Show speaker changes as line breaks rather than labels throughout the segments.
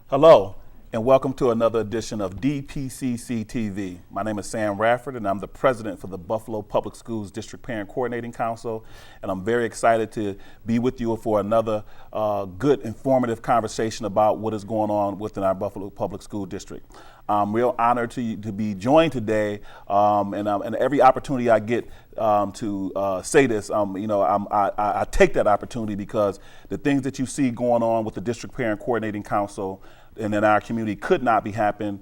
Hello, and welcome to another edition of Dpcc Tv. My name is Sam Rafford, and I'm the president for the Buffalo Public Schools District Parent Coordinating Council, and I'm very excited to be with you for another good, informative conversation about what is going on within our Buffalo Public School District. I'm real honored to be joined today, and every opportunity I get to say this, I take that opportunity because the things that you see going on with the District Parent Coordinating Council and in our community could not happen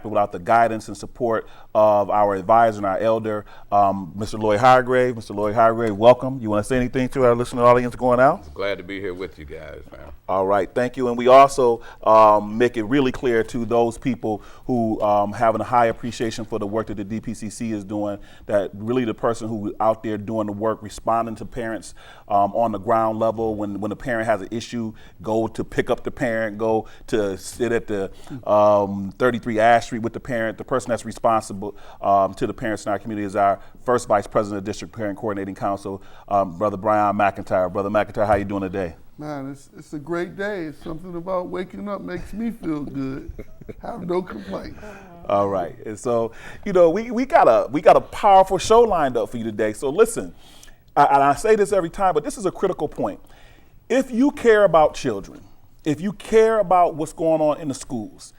without the guidance and support of our advisor and our elder, Mr. Lloyd Hargrave. Mr. Lloyd Hargrave, welcome. You want to say anything to our listening audience going out?
Glad to be here with you guys, man.
All right, thank you. And we also make it really clear to those people who have a high appreciation for the work that the DPCC is doing, that really the person who out there doing the work, responding to parents on the ground level. When a parent has an issue, go to pick up the parent, go to sit at the 33 Ash Street with the parent. The person that's responsible to the parents in our community is our first vice president of District Parent Coordinating Council, Brother Brian McIntyre. Brother McIntyre, how you doing today?
Man, it's a great day. It's something about waking up makes me feel good. Have no complaints.
All right, and so we got a powerful show lined up for you today. So listen, I say this every time, but this is a critical point. If you care about children, if you care about what's going on in the schools,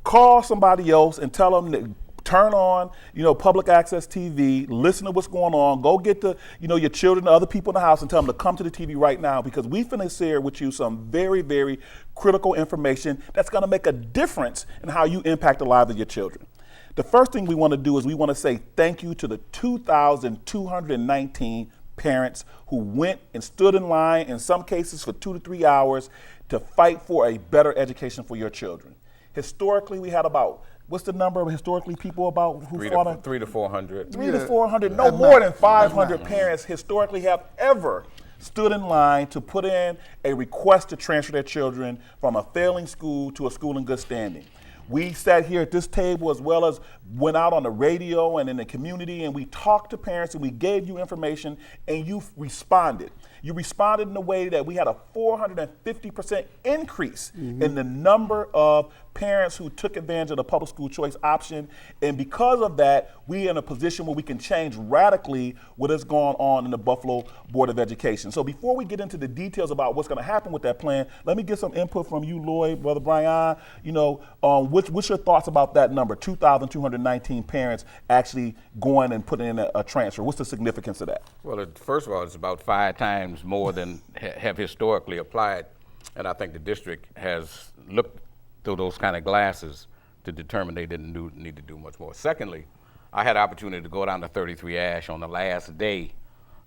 call somebody else and tell them to turn on, public access TV, listen to what's going on, go get your children, the other people in the house and tell them to come to the TV right now, because we finna share with you some very, very critical information that's gonna make a difference in how you impact the lives of your children. The first thing we wanna do is we wanna say thank you to the 2,219 parents who went and stood in line, in some cases for 2 to 3 hours, to fight for a better education for your children. Historically, we had about, what's the number of historically people about who fought?
300 to 400.
300 to 400, no more than 500 parents historically have ever stood in line to put in a request to transfer their children from a failing school to a school in good standing. We sat here at this table as well as went out on the radio and in the community, and we talked to parents and we gave you information, and you responded. You responded in a way that we had a 450% increase in the number of parents who took advantage of the public school choice option. And because of that, we're in a position where we can change radically what has gone on in the Buffalo Board of Education. So before we get into the details about what's going to happen with that plan, let me get some input from you, Lloyd, Brother Brian. What's your thoughts about that number, 2,219 parents actually going and putting in a transfer? What's the significance of that?
Well, first of all, it's about 5 times more than have historically applied, and I think the district has looked through those kind of glasses to determine they didn't need to do much more. Secondly, I had the opportunity to go down to 33 Ash on the last day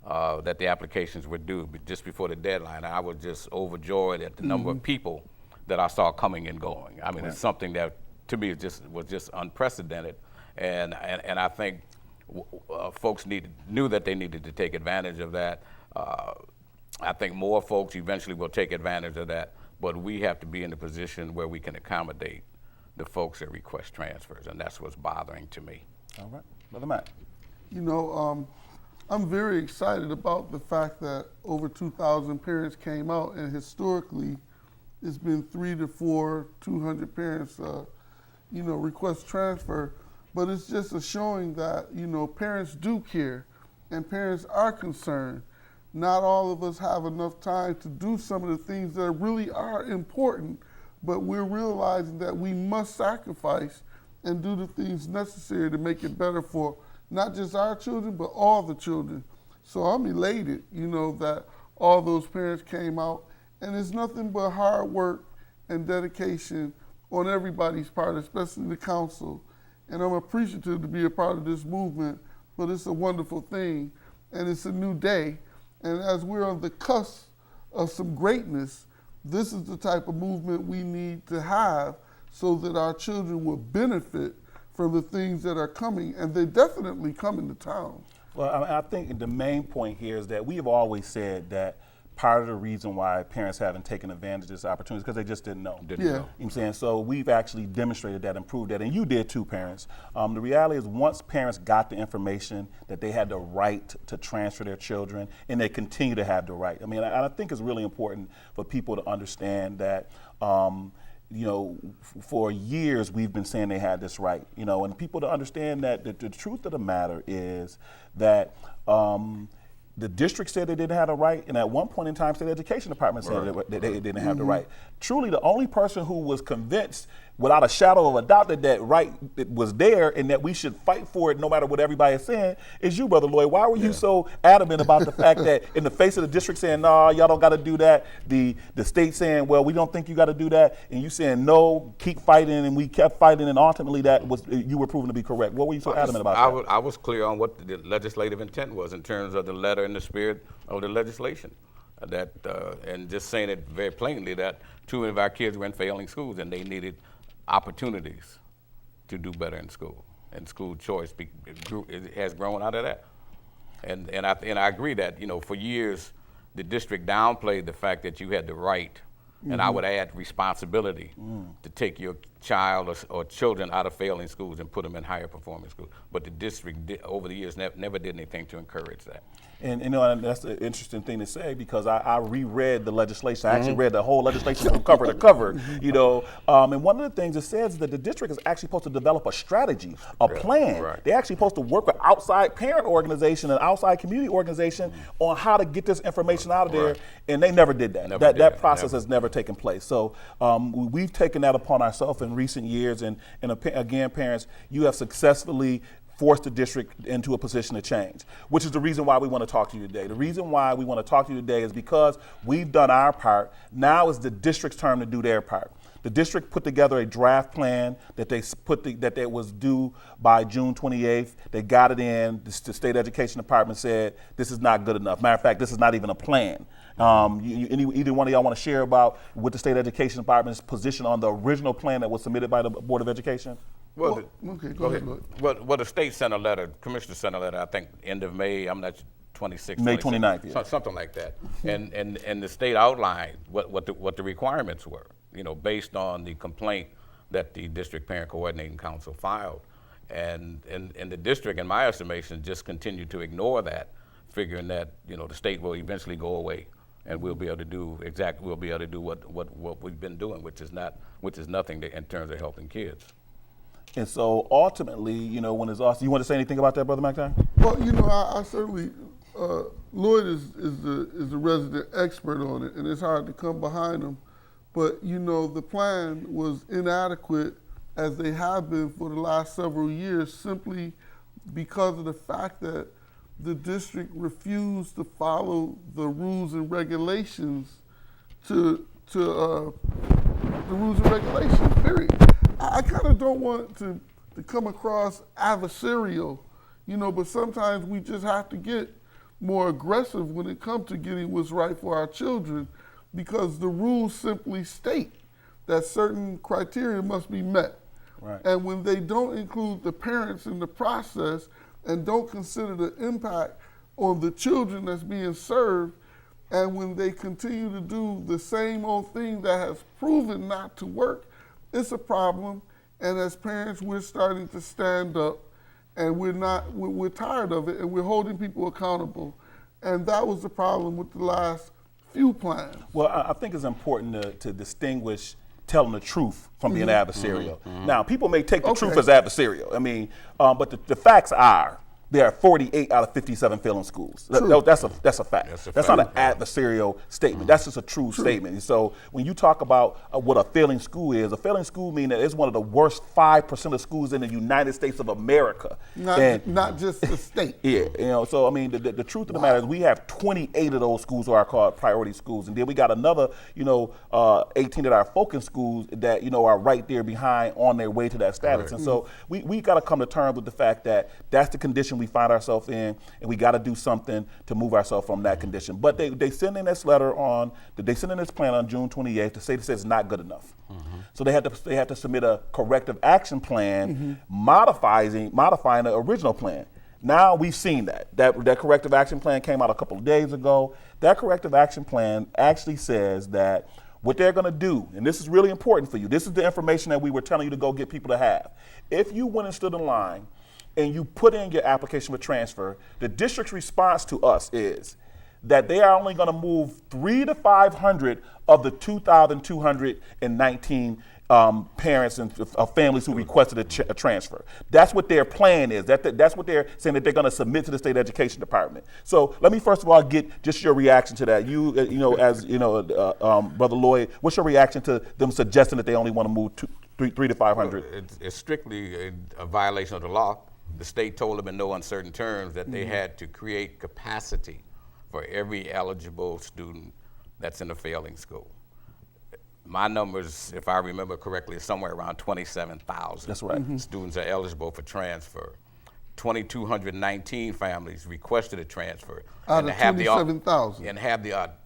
that the applications were due, just before the deadline. I was just overjoyed at the number of people that I saw coming and going. I mean, It's something that to me was just unprecedented, and I think folks knew that they needed to take advantage of that. I think more folks eventually will take advantage of that, but we have to be in a position where we can accommodate the folks that request transfers, and that's what's bothering to me.
All right, Brother Matt.
I'm very excited about the fact that over 2,000 parents came out, and historically, it's been 200 parents, request transfer. But it's just a showing that, parents do care and parents are concerned. Not all of us have enough time to do some of the things that really are important, but we're realizing that we must sacrifice and do the things necessary to make it better for not just our children, but all the children. So I'm elated, that all those parents came out, and it's nothing but hard work and dedication on everybody's part, especially the council. And I'm appreciative to be a part of this movement, but it's a wonderful thing, and it's a new day. And as we're on the cusp of some greatness, this is the type of movement we need to have so that our children will benefit from the things that are coming, and they definitely coming to town.
Well, I think the main point here is that we have always said that part of the reason why parents haven't taken advantage of this opportunity is because they just didn't know.
Yeah.
You know what I'm saying? So we've actually demonstrated that and proved that, and you did too, parents. The reality is once parents got the information that they had the right to transfer their children, and they continue to have the right. I mean, I think it's really important for people to understand that for years we've been saying they had this right, and people to understand that the truth of the matter is that the district said they didn't have the right, and at one point in time, state education department said that they didn't have the right. Truly, the only person who was convinced without a shadow of a doubt that right was there and that we should fight for it no matter what everybody is saying is you, Brother Lloyd. Why were you so adamant about the fact that in the face of the district saying, no, y'all don't got to do that, the state saying, well, we don't think you got to do that, and you saying, no, keep fighting, and we kept fighting, and ultimately you were proven to be correct. What were you so adamant about that?
I was clear on what the legislative intent was in terms of the letter and the spirit of the legislation. And just saying it very plainly that 2 of our kids were in failing schools and they needed opportunities to do better in school, and school choice it has grown out of that. And I agree that for years the district downplayed the fact that you had the right, and I would add responsibility to take your child or children out of failing schools and put them in higher performing schools. But the district over the years never did anything to encourage that.
And that's an interesting thing to say because I reread the legislation. I actually read the whole legislation from cover to cover, and one of the things it says is that the district is actually supposed to develop a strategy, a plan.
Right.
They're actually supposed to work with outside parent organization and outside community organization on how to get this information out of there, and they never did that. That process has never taken place. So we've taken that upon ourselves in recent years, and again, parents, you have successfully force the district into a position of change, which is the reason why we want to talk to you today. The reason why we want to talk to you today is because we've done our part. Now is the district's turn to do their part. The district put together a draft plan that that was due by June 28th. They got it in. The state education department said this is not good enough. Matter of fact, this is not even a plan. Either one of y'all want to share about what the state education department's position on the original plan that was submitted by the Board of Education?
Well, okay, go ahead.
Well, the state sent a letter, commissioner sent a letter, I think end of May, I'm not 26th.
May 29th, yeah.
Something like that. And the state outlined what the requirements were, based on the complaint that the district parent coordinating council filed. And the district, in my estimation, just continued to ignore that, figuring that, the state will eventually go away and we'll be able to do what we've been doing, which is nothing in terms of helping kids.
And so ultimately, when it's awesome, you want to say anything about that, Brother McTine?
Well, I certainly, Lloyd is the resident expert on it, and it's hard to come behind him. But, the plan was inadequate, as they have been for the last several years, simply because of the fact that the district refused to follow the rules and regulations the rules and regulations, period. I kind of don't want to come across adversarial, but sometimes we just have to get more aggressive when it comes to getting what's right for our children, because the rules simply state that certain criteria must be met.
Right.
And when they don't include the parents in the process and don't consider the impact on the children that's being served, and when they continue to do the same old thing that has proven not to work, it's a problem. And as parents, we're starting to stand up, and we're tired of it, and we're holding people accountable. And that was the problem with the last few plans.
Well, I think it's important to distinguish telling the truth from being adversarial. Now, people may take the truth as adversarial. But the facts are there are 48 out of 57 failing schools. That's a fact. That's not an adversarial statement. That's just a true statement. And so when you talk about what a failing school is, a failing school means that it's one of the worst 5% of schools in the United States of America.
Not just the state.
Yeah. So the truth of the matter is we have 28 of those schools who are called priority schools, and then we got another 18 that are focus schools that are right there behind on their way to that status. And so we got to come to terms with the fact that that's the condition we find ourselves in, and we got to do something to move ourselves from that condition. But they send in this letter they send in this plan on June 28th to say this is not good enough. So they have to submit a corrective action plan modifying the original plan. Now we've seen that corrective action plan came out a couple of days ago. That corrective action plan actually says that what they're going to do, and this is really important for you, this is the information that we were telling you to go get people to have. If you went and stood in line and you put in your application for transfer, the district's response to us is that they are only going to move 300 to 500 of the 2,219 parents and families who requested a transfer. That's what their plan is. That's what they're saying that they're going to submit to the state education department. So let me first of all get just your reaction to that. Brother Lloyd, what's your reaction to them suggesting that they only want to move 300 to 500?
Well, it's strictly a violation of the law. The state told them in no uncertain terms that they had to create capacity for every eligible student that's in a failing school. My numbers, if I remember correctly, is somewhere around 27,000.
That's right.
Students are eligible for transfer. 2,219 families requested a transfer.
Out of 27,000.
And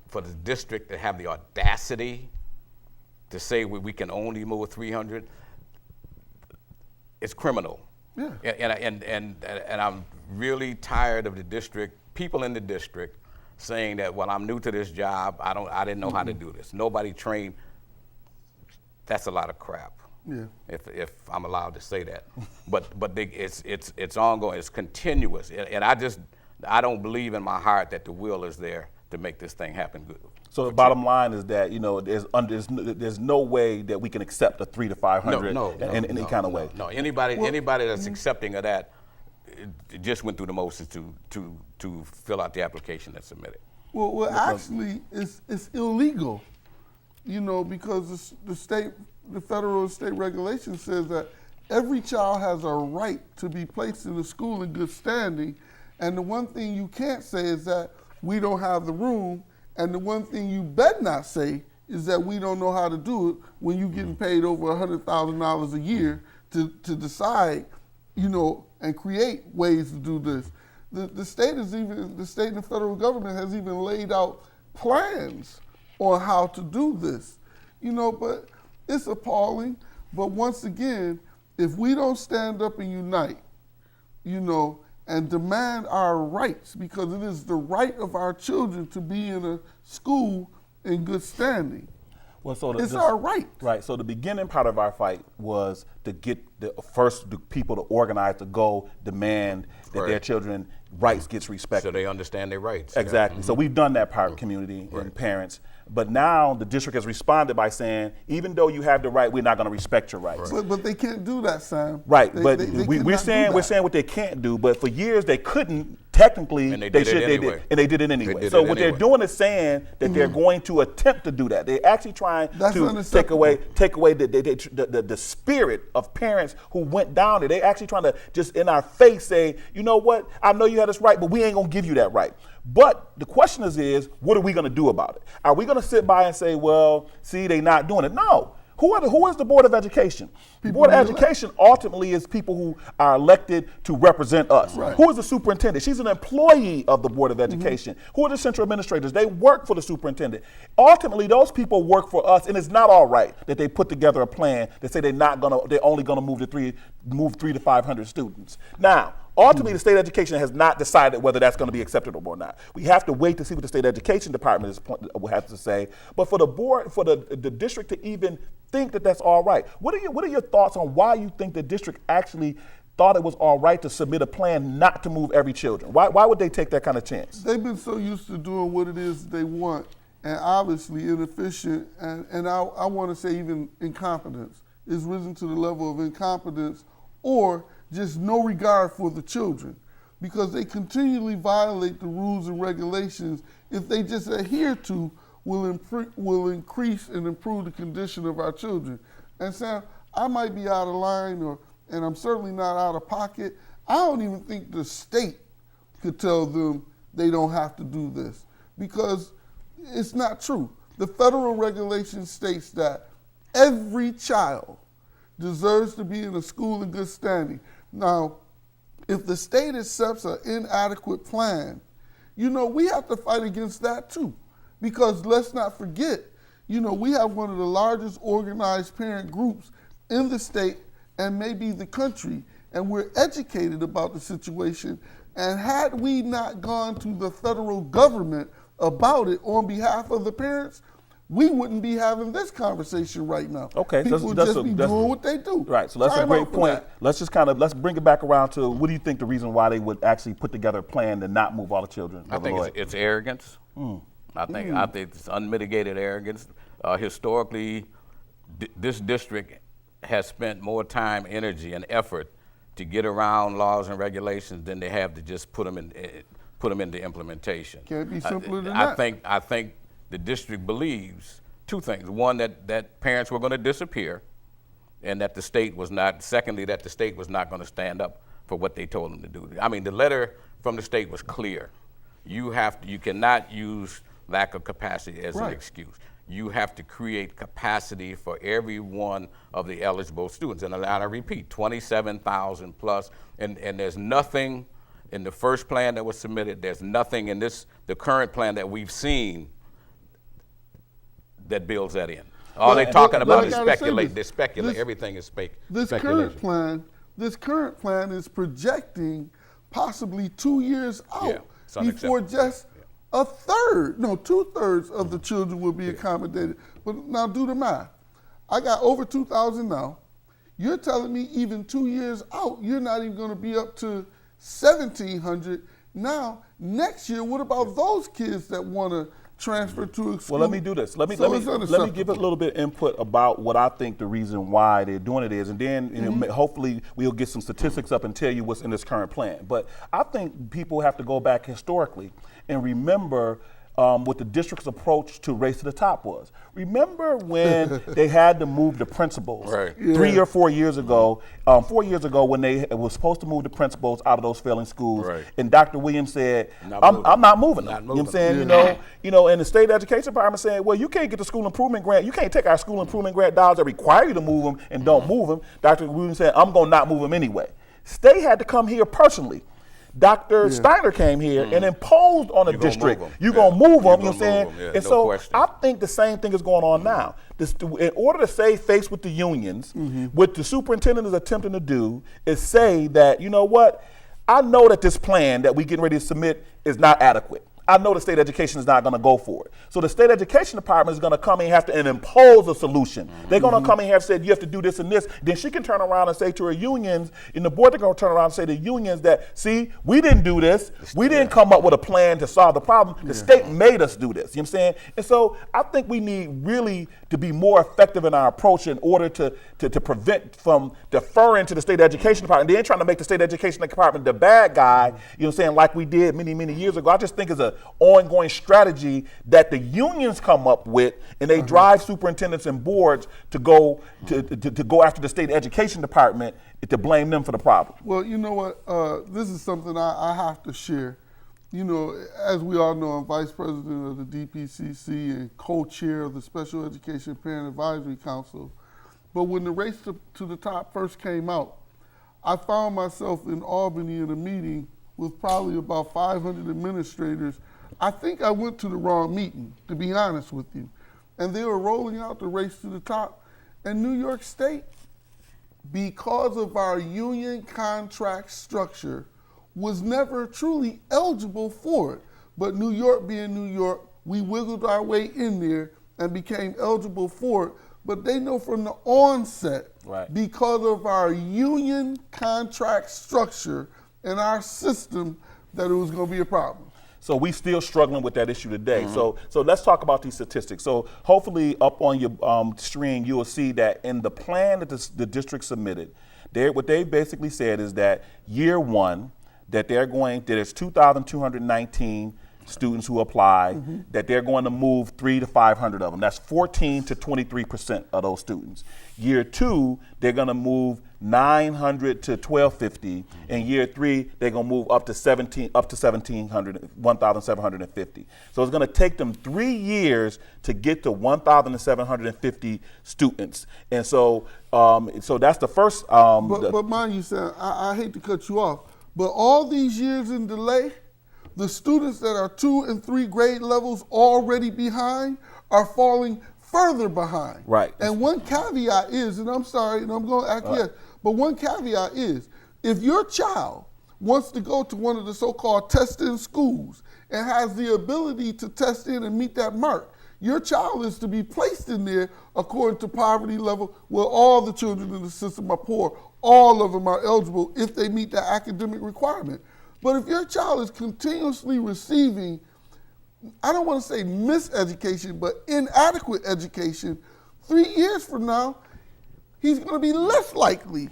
for the district to have the audacity to say we can only move 300, it's criminal.
Yeah.
And I'm really tired of the district, people in the district saying that, well, I'm new to this job, I didn't know how to do this. Nobody trained. That's a lot of crap.
Yeah.
If I'm allowed to say that. But it's ongoing, it's continuous. And I don't believe in my heart that the will is there to make this thing happen good.
So the bottom line is that there's no way that we can accept a 300 to 500 in any kind of way.
No, anybody that's accepting of that it just went through the motions to fill out the application and submit it.
Well, actually, it's illegal, because the federal and state regulation says that every child has a right to be placed in a school in good standing, and the one thing you can't say is that we don't have the room. And the one thing you bet not say is that we don't know how to do it when you're getting paid over $100,000 a year to decide, and create ways to do this. The state and the federal government has even laid out plans on how to do this, but it's appalling. But once again, if we don't stand up and unite, and demand our rights, because it is the right of our children to be in a school in good standing.
Well, so
it's our right.
Right. So the beginning part of our fight was to get the people to organize to go demand that their children rights gets respected.
So they understand their rights.
Exactly. Yeah. So we've done that part, community and parents. But now the district has responded by saying, even though you have the right, we're not going to respect your rights.
But they can't do that, Sam.
Right. We're saying what they can't do. But for years they couldn't. Technically,
and they did it anyway.
So what they're doing is saying that they're going to attempt to do that. They're actually trying to take away the spirit of parents who went down there. They're actually trying to just in our face say, you know what? I know you had this right, but we ain't gonna give you that right. But the question is what are we gonna do about it? Are we gonna sit by and say, well, see, they not doing it? No. Who is the Board of Education? The Board of Education ultimately is people who are elected to represent us.
Right.
Who is the superintendent? She's an employee of the Board of Education. Who are the central administrators? They work for the superintendent. Ultimately, those people work for us, and it's not all right that they put together a plan that say they're only gonna move 300 to 500 students. Now, ultimately, the state education has not decided whether that's going to be acceptable or not. We have to wait to see what the state education department will have to say. But for the board, for the district to even think that that's all right, what are your thoughts on why you think the district actually thought it was all right to submit a plan not to move every children? Why would they take that kind of chance?
They've been so used to doing what it is they want, and obviously inefficient, and I want to say even incompetence is risen to the level of incompetence or just no regard for the children, because they continually violate the rules and regulations if they just adhere to will increase and improve the condition of our children. And Sam, I might be out of line and I'm certainly not out of pocket. I don't even think the state could tell them they don't have to do this, because it's not true. The federal regulation states that every child deserves to be in a school in good standing. Now, if the state accepts an inadequate plan, we have to fight against that too. Because let's not forget, we have one of the largest organized parent groups in the state and maybe the country, and we're educated about the situation. And had we not gone to the federal government about it on behalf of the parents, we wouldn't be having this conversation right now.
Okay,
people would just be doing what they do.
Right, so that's a great point. Let's bring it back around to what do you think the reason why they would actually put together a plan to not move all the children?
I think it's arrogance. I think it's unmitigated arrogance. Historically, this district has spent more time, energy, and effort to get around laws and regulations than they have to just put them into implementation.
Can't be simpler than that.
I think the district believes two things: one, that parents were going to disappear, and that the state was not. Secondly, that the state was not going to stand up for what they told them to do. I mean, the letter from the state was clear. You cannot use lack of capacity as an excuse. You have to create capacity for every one of the eligible students. And I repeat, 27,000 plus, and there's nothing in the first plan that was submitted, there's nothing in the current plan that we've seen that builds that in. All they're talking about is speculate. They speculate. Everything is speculation.
This current plan is projecting possibly 2 years out before just a third, no, 2/3 of the children will be accommodated. But now do the math. I got over 2,000 now. You're telling me even 2 years out, you're not even going to be up to 1,700. Now, next year, what about those kids that want to transfer to a school?
Well, let me do this. Let me give a little bit of input about what I think the reason why they're doing it is, and then hopefully we'll get some statistics up and tell you what's in this current plan. But I think people have to go back historically and remember what the district's approach to Race to the Top was. Remember when they had to move the principals 3 or 4 years ago, 4 years ago when they was supposed to move the principals out of those failing schools, and Dr. Williams said, I'm not moving them. You know what I'm saying? You know, and the state education department saying, well, you can't get the school improvement grant. You can't take our school improvement grant dollars that require you to move them and don't move them. Dr. Williams said, I'm going to not move them anyway. State had to come here personally. Dr. Steiner came here and imposed on the district, you're going to move them, you know what I'm saying? And so I think the same thing is going on now. In order to save face with the unions, what the superintendent is attempting to do is say that, you know what, I know that this plan that we're getting ready to submit is not adequate. I know the state education is not going to go for it. So the state education department is going to come in and have to impose a solution. They're going to come in and have said, you have to do this and this. Then she can turn around and say to her unions, and the board, they're going to turn around and say to unions that, see, we didn't do this. We didn't come up with a plan to solve the problem. The state made us do this. You know what I'm saying? And so I think we need really to be more effective in our approach in order to prevent from deferring to the state education department. They ain't trying to make the state education department the bad guy, you know what I'm saying, like we did many, many years ago. I just think it's a ongoing strategy that the unions come up with, and they drive superintendents and boards to go after the state education department to blame them for the problem.
Well, you know what? This is something I have to share. You know, as we all know, I'm vice president of the Dpcc and co-chair of the Special Education Parent Advisory Council. But when the Race to the Top first came out, I found myself in Albany in a meeting with probably about 500 administrators. I think I went to the wrong meeting, to be honest with you. And they were rolling out the Race to the Top. And New York State, because of our union contract structure, was never truly eligible for it. But New York being New York, we wiggled our way in there and became eligible for it. But they know from the onset, because of our union contract structure and our system, that it was going to be a problem.
So we still struggling with that issue today. So let's talk about these statistics. So hopefully up on your screen, you will see that in the plan that the district submitted, what they basically said is that year one, that there's 2,219 students who apply, that they're going to move 300 to 500 of them. That's 14 to 23% of those students. Year two, they're going to move 900 to 1,250. In year three, they're going to move up to 1,750. So it's going to take them 3 years to get to 1,750 students. And so, so that's the first.
But mind you, Sam, I hate to cut you off, but all these years in delay, the students that are 2 and 3 grade levels already behind are falling further behind.
Right.
And one caveat is, and I'm sorry, and I'm going to acquiesce, but one caveat is, if your child wants to go to one of the so-called test-in schools and has the ability to test in and meet that mark, your child is to be placed in there according to poverty level, where all the children in the system are poor. All of them are eligible if they meet that academic requirement. But if your child is continuously receiving I don't want to say miseducation, but inadequate education, 3 years from now, he's going to be less likely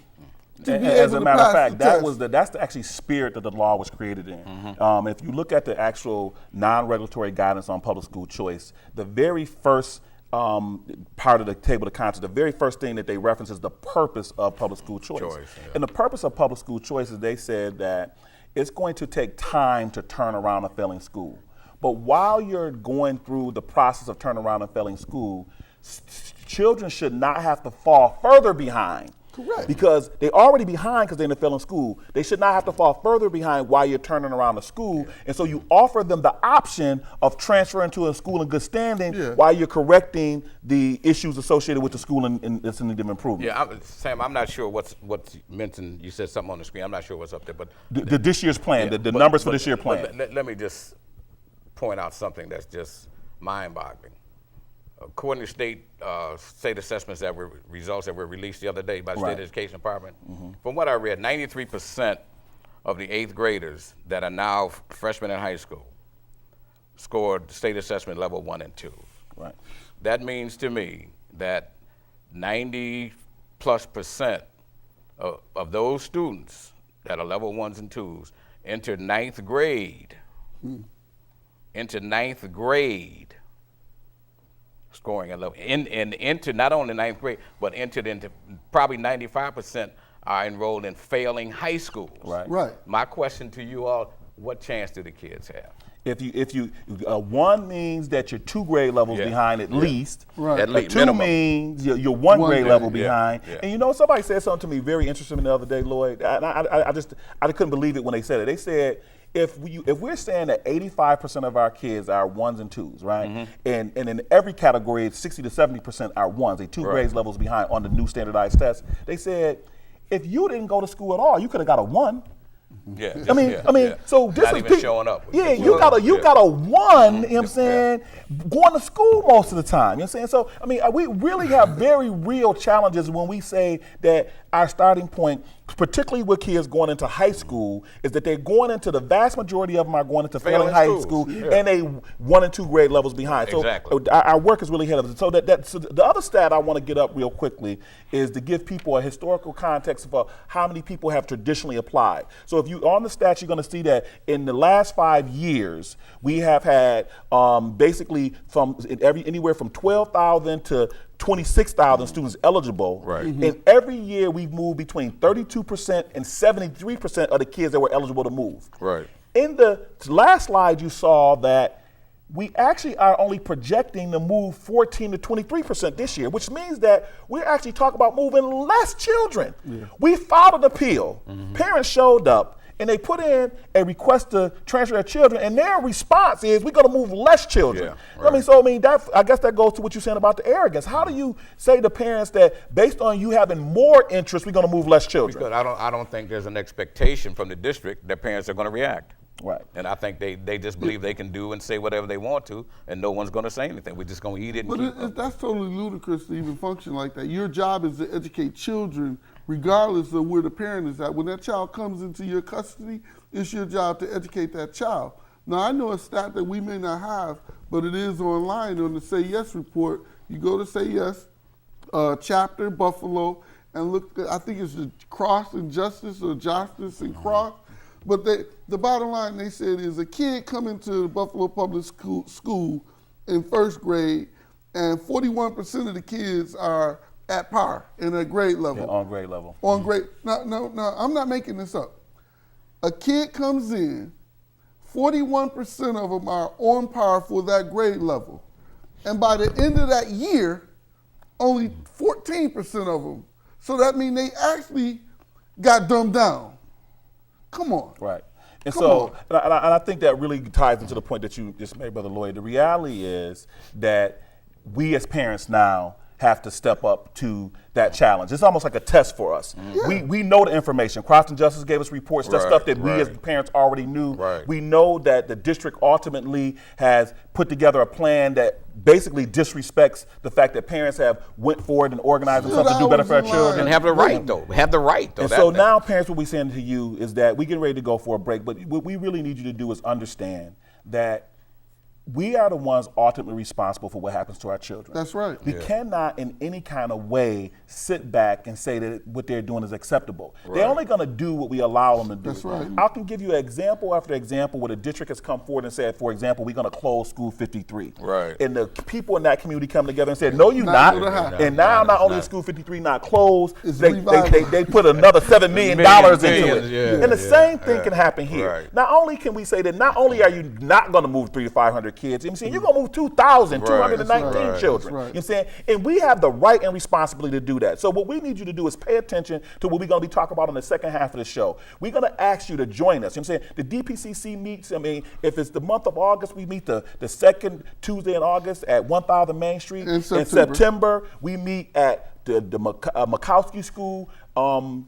to be
as
able
a
to
matter of
pass
fact,
the
that
test.
was that's the actually spirit that the law was created in. If you look at the actual non-regulatory guidance on public school choice, the very first part of the table of contents, the very first thing that they reference is the purpose of public school choice. And the purpose of public school choice is they said that it's going to take time to turn around a failing school. But while you're going through the process of turning around a failing school, children should not have to fall further behind.
Correct.
Because they're already behind because they're in a failing school. They should not have to fall further behind while you're turning around the school. And so you offer them the option of transferring to a school in good standing while you're correcting the issues associated with the school and its need of improvement.
Yeah, Sam, I'm not sure what's mentioned. You said something on the screen. I'm not sure what's up there, but
This year's plan, the numbers for this year's plan.
Let me just point out something that's just mind-boggling. According to state assessments results that were released the other day by the State Education Department, from what I read, 93% of the 8th graders that are now freshmen in high school scored state assessment level 1 and 2.
Right.
That means to me that 90+% of those students that are level 1s and 2s enter 9th grade. Into 9th grade, scoring a level, and into not only 9th grade, but entered into probably 95% are enrolled in failing high schools.
Right.
My question to you all: what chance do the kids have?
If you 1 means that you're 2 grade levels behind at least.
Right.
At least
2
minimum.
means you're 1 grade level behind.
Yeah.
And you know, somebody said something to me very interesting the other day, Lloyd. I couldn't believe it when they said it. They said, if we're saying that 85% of our kids are 1s and 2s, right? And in every category, it's 60 to 70% are 1s, they 2 grades levels behind on the new standardized test. They said, if you didn't go to school at all, you could have got a 1. So this
not
is
even showing up.
Yeah, you got a 1, you know what I'm saying, going to school most of the time. You know what I'm saying? So I mean, we really have very real challenges when we say that our starting point, particularly with kids going into high school, is that they're going into, the vast majority of them are going into failing high school, and they 1 and 2 grade levels behind. So our work is really ahead of us. So so the other stat I want to get up real quickly is to give people a historical context of how many people have traditionally applied. So if you on the stats, you're going to see that in the last 5 years, we have had basically anywhere from 12,000 to 26,000 students eligible.
Right.
And every year we've moved between 32% and 73% of the kids that were eligible to move.
Right.
In the last slide, you saw that we actually are only projecting to move 14 to 23% this year, which means that we're actually talking about moving less children. We filed an appeal. Parents showed up, and they put in a request to transfer their children, and their response is, we're going to move less children. I guess that goes to what you're saying about the arrogance. How do you say to parents that based on you having more interest, we're going to move less children?
Because I don't think there's an expectation from the district that parents are going to react.
Right.
And I think they just believe they can do and say whatever they want to, and no one's going to say anything. We're just going to eat it and keep up.
That's totally ludicrous to even function like that. Your job is to educate children regardless of where the parent is at. When that child comes into your custody, it's your job to educate that child. Now, I know a stat that we may not have, but it is online on the Say Yes report. You go to Say Yes, chapter, Buffalo, and look, I think it's the Cross and Justice or Justice and Cross. But the bottom line, they said, is a kid coming to the Buffalo Public School in 1st grade, and 41% of the kids are at par in a grade level.
Yeah, on grade level.
On grade. No, I'm not making this up. A kid comes in, 41% of them are on par for that grade level. And by the end of that year, only 14% of them. So that means they actually got dumbed down. Come on.
Right. And I think that really ties into the point that you just made, Brother Lloyd. The reality is that we as parents now have to step up to that challenge. It's almost like a test for us. We know the information. Cross and Justice gave us reports, that's stuff that we as parents already knew. We know that the district ultimately has put together a plan that basically disrespects the fact that parents have went forward and organized themselves to do better for our children.
And have the right, though.
And so now, parents, what we're saying to you is that we get ready to go for a break, but what we really need you to do is understand that we are the ones ultimately responsible for what happens to our children.
That's right.
We cannot in any kind of way sit back and say that what they're doing is acceptable. They're only going to do what we allow them to do.
That's right.
I can give you example after example where the district has come forward and said, for example, we're going to close School 53.
Right.
And the people in that community come together and said, no, you're
Not
not.
gonna happen.
And now not only is School 53 not closed,
It's
they put another $7 million into it.
Yeah,
And the same thing can happen here.
Right.
Not only can we say that not only are you not going to move 300 to 500 kids, you know what I'm saying, you're going to move 2,219
Right.
children.
That's right.
You know what I'm saying? And we have the right and responsibility to do that. So what we need you to do is pay attention to what we're going to be talking about in the second half of the show. We're going to ask you to join us. You know what I'm saying? The DPCC meets, I mean, if it's the month of August, we meet the second Tuesday in August at 1000 Main Street.
In September.
In September, we meet at the Makowski School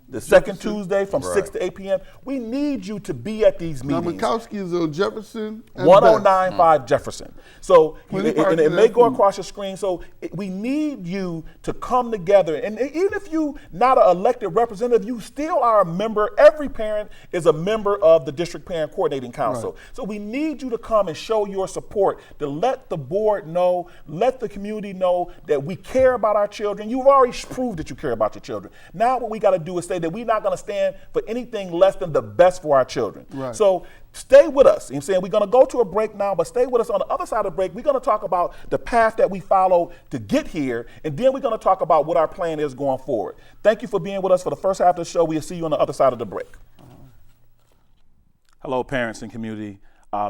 the second Tuesday from 6 to 8 p.m. We need you to be at these
Now,
meetings.
Makowski is on Jefferson and
1095 Jefferson. So,
Plenty
and
parking
it may
there.
go across your screen. So we need you to come together. And even if you not an elected representative, you still are a member. Every parent is a member of the District Parent Coordinating Council.
Right.
So we need you to come and show your support, to let the board know, let the community know that we care about our children. You've already proved that you care about your children. Now what we got to do is say that we're not going to stand for anything less than the best for our children.
Right.
So stay with us. You know what I'm saying? We're going to go to a break now, but stay with us. On the other side of the break, we're going to talk about the path that we followed to get here, and then we're going to talk about what our plan is going forward. Thank you for being with us for the first half of the show. We'll see you on the other side of the break. Hello, parents and community.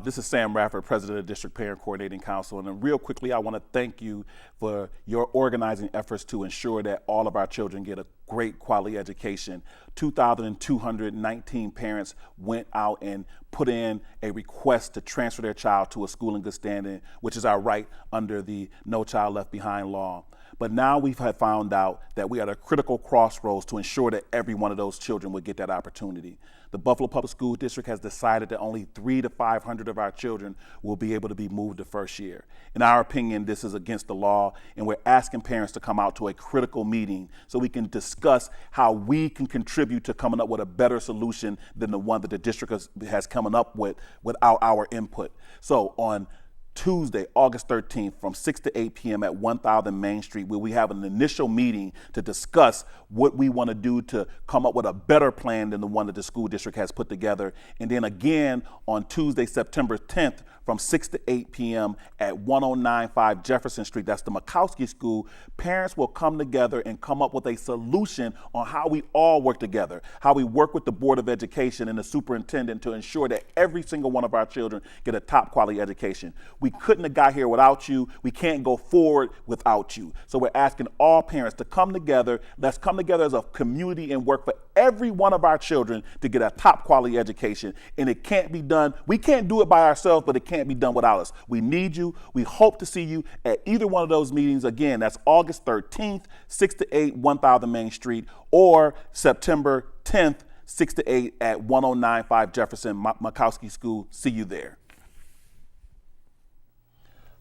This is Sam Rafford, President of the District Parent Coordinating Council. And real quickly, I want to thank you for your organizing efforts to ensure that all of our children get a great quality education. 2,219 parents went out and put in a request to transfer their child to a school in good standing, which is our right under the No Child Left Behind law. But now we've found out that we are at a critical crossroads to ensure that every one of those children would get that opportunity. The Buffalo Public School District has decided that only 300 to 500 of our children will be able to be moved the first year. In our opinion, this is against the law, and we're asking parents to come out to a critical meeting so we can discuss how we can contribute to coming up with a better solution than the one that the district has coming up with without our input. So on Tuesday, August 13th, from 6 to 8 p.m. at 1000 Main Street, where we have an initial meeting to discuss what we want to do to come up with a better plan than the one that the school district has put together. And then again on Tuesday, September 10th, from 6 to 8 p.m. at 1095 Jefferson Street, that's the Makowski School, parents will come together and come up with a solution on how we all work together, how we work with the Board of Education and the superintendent to ensure that every single one of our children get a top quality education. We couldn't have got here without you. We can't go forward without you. So we're asking all parents to come together. Let's come together as a community and work for every one of our children to get a top quality education. And it can't be done. We can't do it by ourselves, but it can't be done without us. We need you. We hope to see you at either one of those meetings. Again, that's August 13th, 6 to 8, 1000 Main Street, or September 10th, 6 to 8 at 1095 Jefferson, Makowski School. See you there.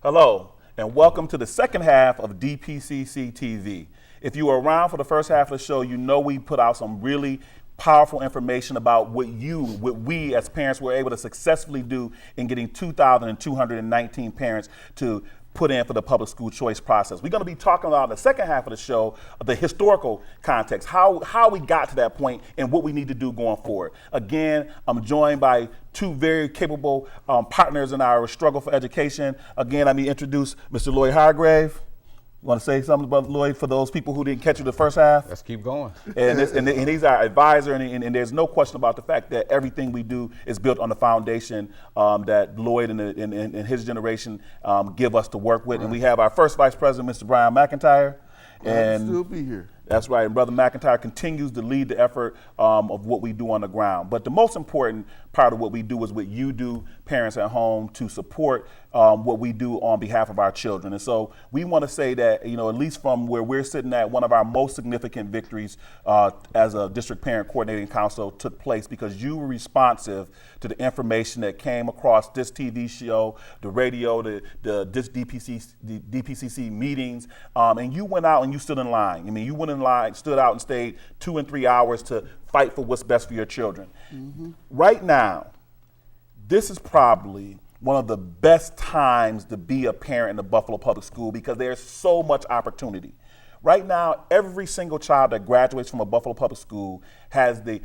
Hello, and welcome to the second half of Dpcc Tv. If you were around for the first half of the show, you know we put out some really powerful information about what we as parents were able to successfully do in getting 2,219 parents to put in for the public school choice process. We're going to be talking about in the second half of the show the historical context, how we got to that point and what we need to do going forward. Again, I'm joined by two very capable partners in our struggle for education. Again, let me introduce Mr. Lloyd Hargrave. You want to say something about Lloyd for those people who didn't catch you the first half?
Let's keep going.
And he's our advisor, and there's no question about the fact that everything we do is built on the foundation that Lloyd and his generation give us to work with. Right. And we have our first vice president, Mr. Brian McIntyre.
And still be here.
That's right. And Brother McIntyre continues to lead the effort of what we do on the ground. But the most important part of what we do is what you do, parents at home, to support what we do on behalf of our children. And so we want to say that, at least from where we're sitting at, one of our most significant victories as a District Parent Coordinating Council took place because you were responsive to the information that came across this TV show, the radio, this DPCC meetings, and you went out and you stood in line. I mean, you went in line, stood out and stayed 2 and 3 hours to fight for what's best for your children. Mm-hmm. Right now, this is probably one of the best times to be a parent in the Buffalo Public School because there's so much opportunity. Right now, every single child that graduates from a Buffalo Public School has a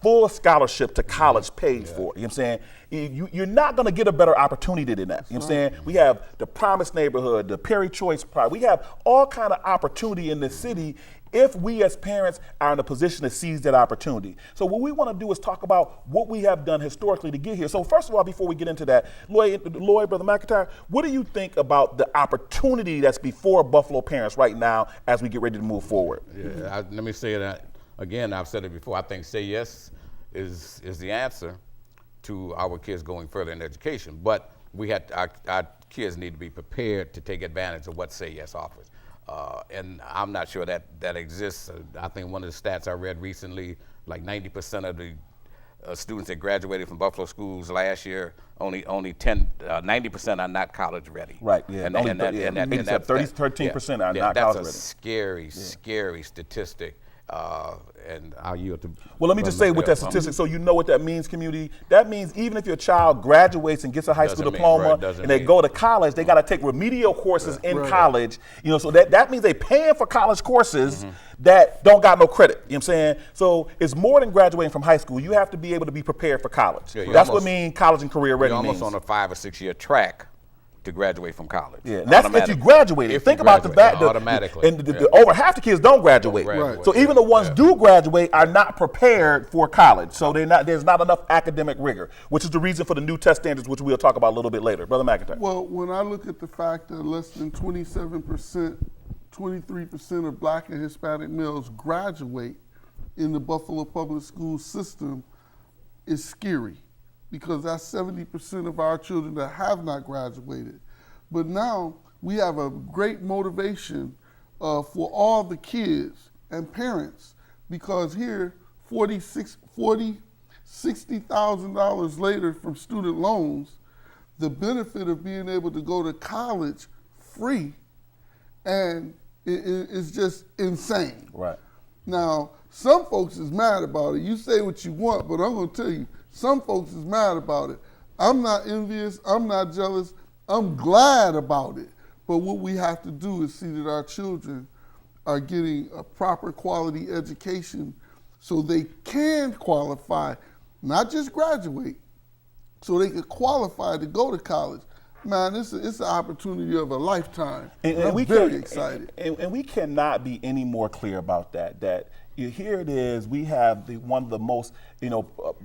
full scholarship to college paid for. You know what I'm saying? You're not going to get a better opportunity than that. You know what I'm saying? We have the Promise Neighborhood, the Perry Choice Prize. We have all kind of opportunity in this city if we as parents are in a position to seize that opportunity. So what we want to do is talk about what we have done historically to get here. So first of all, before we get into that, Lloyd, Brother McIntyre, what do you think about the opportunity that's before Buffalo parents right now as we get ready to move forward?
Yeah, let me say that again. I've said it before. I think say yes is the answer to our kids going further in education. But our kids need to be prepared to take advantage of what say yes offers. And I'm not sure that exists. I think one of the stats I read recently, like 90% of the students that graduated from Buffalo schools last year, only 90% are not college ready.
Right. Yeah. 13% are not college ready.
That's a scary statistic. And I'll yield to.
Well, let me just say with that statistic, so you know what that means, community. That means even if your child graduates and gets a high school diploma and they go to college, they got to take remedial courses in college. You know, so that means they paying for college courses that don't got no credit. You know what I'm saying? So it's more than graduating from high school. You have to be able to be prepared for college. Yeah, that's what mean college and career ready
means.
You're
almost on a 5 or 6 year track to graduate from college.
Yeah, and that's if you graduated. Think about the fact that
automatically.
And over half the kids don't graduate.
Right.
So even the ones do graduate are not prepared for college. So there's not enough academic rigor, which is the reason for the new test standards, which we'll talk about a little bit later. Brother McIntyre.
Well, when I look at the fact that less than 27%, 23% of Black and Hispanic males graduate in the Buffalo Public School system, is scary, because that's 70% of our children that have not graduated. But now we have a great motivation for all the kids and parents, because here, $60,000 later from student loans, the benefit of being able to go to college free, and it's just insane.
Right.
Now, some folks is mad about it. You say what you want, but I'm gonna tell you, some folks is mad about it. I'm not envious, I'm not jealous, I'm glad about it. But what we have to do is see that our children are getting a proper quality education so they can qualify, not just graduate, so they can qualify to go to college. Man, it's an opportunity of a lifetime. And I'm very excited.
And we cannot be any more clear about that here it is, we have one of the most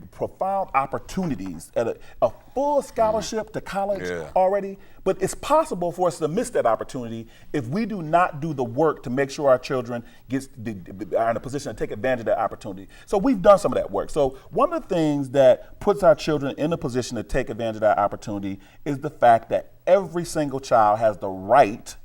profound opportunities at a full scholarship to college already, but it's possible for us to miss that opportunity if we do not do the work to make sure our children are in a position to take advantage of that opportunity. So we've done some of that work. So one of the things that puts our children in a position to take advantage of that opportunity is the fact that every single child has the right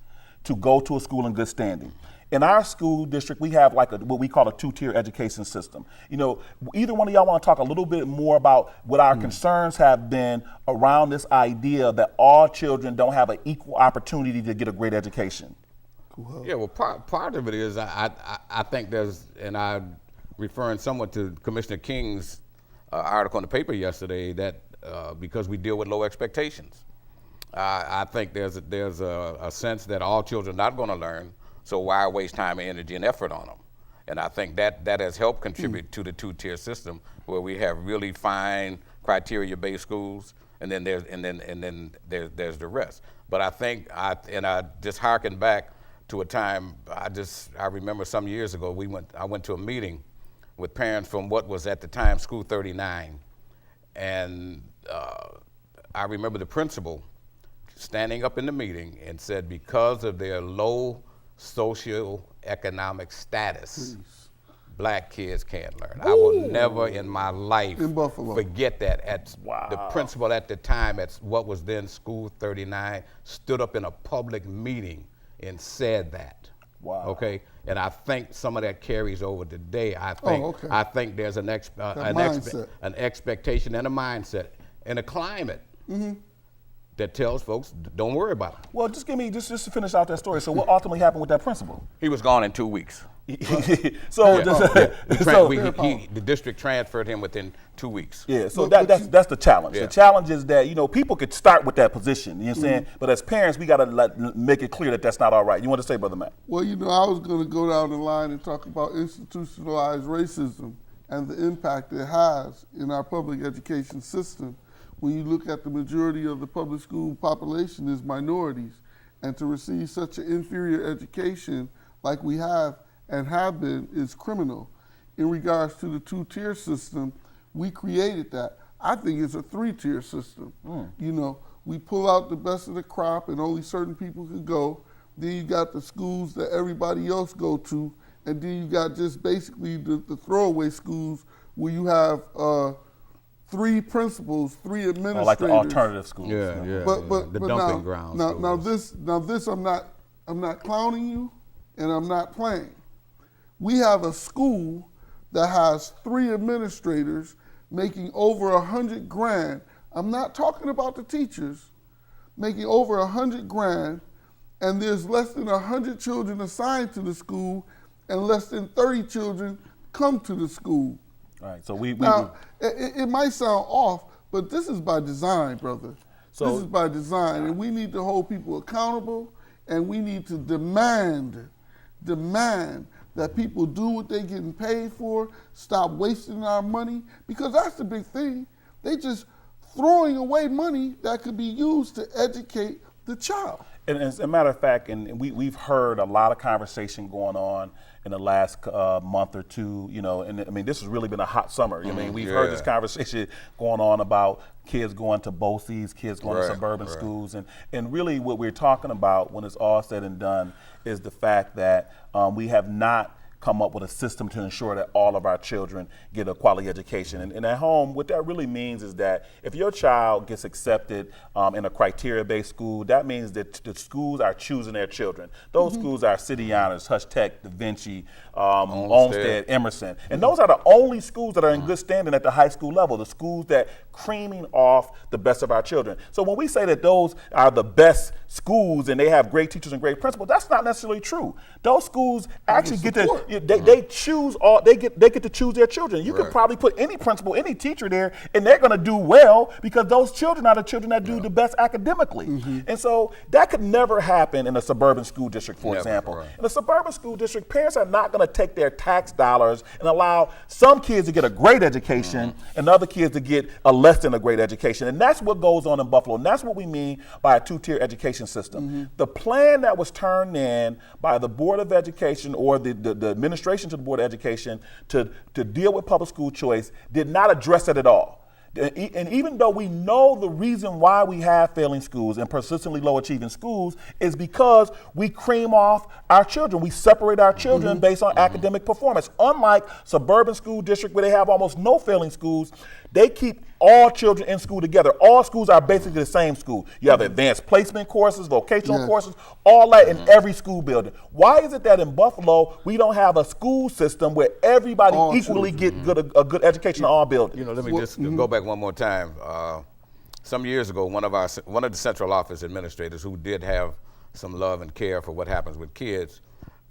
to go to a school in good standing. In our school district, we have what we call a two-tier education system. Either one of y'all want to talk a little bit more about what our concerns have been around this idea that all children don't have an equal opportunity to get a great education?
Yeah, well, part of it is I think there's, and I'm referring somewhat to Commissioner King's article in the paper yesterday, that because we deal with low expectations. I think there's a sense that all children are not going to learn, so why waste time and energy and effort on them? And I think that has helped contribute to the two-tier system, where we have really fine criteria-based schools, and then there's the rest. But I think I just harken back to a time I remember some years ago I went to a meeting with parents from what was at the time School 39, and I remember the principal standing up in the meeting and said, because of their low socioeconomic status, Black kids can't learn. I will never in my life forget that. The principal at the time at what was then School 39 stood up in a public meeting and said that.
Wow.
Okay, and I think some of that carries over today. I think there's an expectation and a mindset and a climate that tells folks, don't worry about it.
Well, just to finish out that story. So what ultimately happened with that principal?
He was gone in 2 weeks.
So,
The district transferred him within 2 weeks.
Yeah, so that's the challenge.
Yeah.
The challenge is that, people could start with that position, you know what I'm saying? But as parents, we got to make it clear that that's not all right. You want to say, Brother Matt?
Well, I was going to go down the line and talk about institutionalized racism and the impact it has in our public education system. When you look at the majority of the public school population is minorities, and to receive such an inferior education like we have and have been is criminal. In regards to the 2-tier system, we created that. I think it's a 3-tier system. We pull out the best of the crop and only certain people could go. Then you got the schools that everybody else go to, and then you got just basically the throwaway schools where you have 3 principals, 3 administrators.
Like the alternative schools.
Yeah.
But
the dumping grounds.
Now this I'm not clowning you, and I'm not playing. We have a school that has 3 administrators making over $100,000. I'm not talking about the teachers, making over $100,000, and there's less than 100 children assigned to the school, and less than 30 children come to the school.
All right, so
Now, it might sound off, but this is by design, brother. This is by design, and we need to hold people accountable, and we need to demand that people do what they're getting paid for, stop wasting our money, because that's the big thing. They just throwing away money that could be used to educate the child.
And as a matter of fact, and we've heard a lot of conversation going on in the last month or two, and I mean, this has really been a hot summer. I mean, we've heard this conversation going on about kids going to BOCES, kids going to suburban schools, and really what we're talking about when it's all said and done is the fact that we have not come up with a system to ensure that all of our children get a quality education. And at home, what that really means is that if your child gets accepted in a criteria-based school, that means that the schools are choosing their children. Those schools are City Honors, Hush Tech, Da Vinci, Olmsted, Emerson. And those are the only schools that are in good standing at the high school level, the schools that creaming off the best of our children. So when we say that those are the best schools and they have great teachers and great principals, that's not necessarily true. Those schools actually get to they choose they get to choose their children. You could probably put any principal, any teacher there, and they're going to do well because those children are the children that do the best academically. And so that could never happen in a suburban school district, for example. In a suburban school district, parents are not going to take their tax dollars and allow some kids to get a great education and other kids to get a less than a great education. And that's what goes on in Buffalo. And that's what we mean by a 2-tier education system. The plan that was turned in by the Board of Education or the administration to the Board of Education to deal with public school choice did not address it at all. And even though we know the reason why we have failing schools and persistently low achieving schools is because we cream off our children. We separate our children based on academic performance. Unlike suburban school district where they have almost no failing schools, they keep all children in school together. All schools are basically the same school. You have advanced placement courses, vocational courses, all that in every school building. Why is it that in Buffalo we don't have a school system where everybody all equally get a good education in all buildings?
Let me just go back one more time. Some years ago, one of the central office administrators who did have some love and care for what happens with kids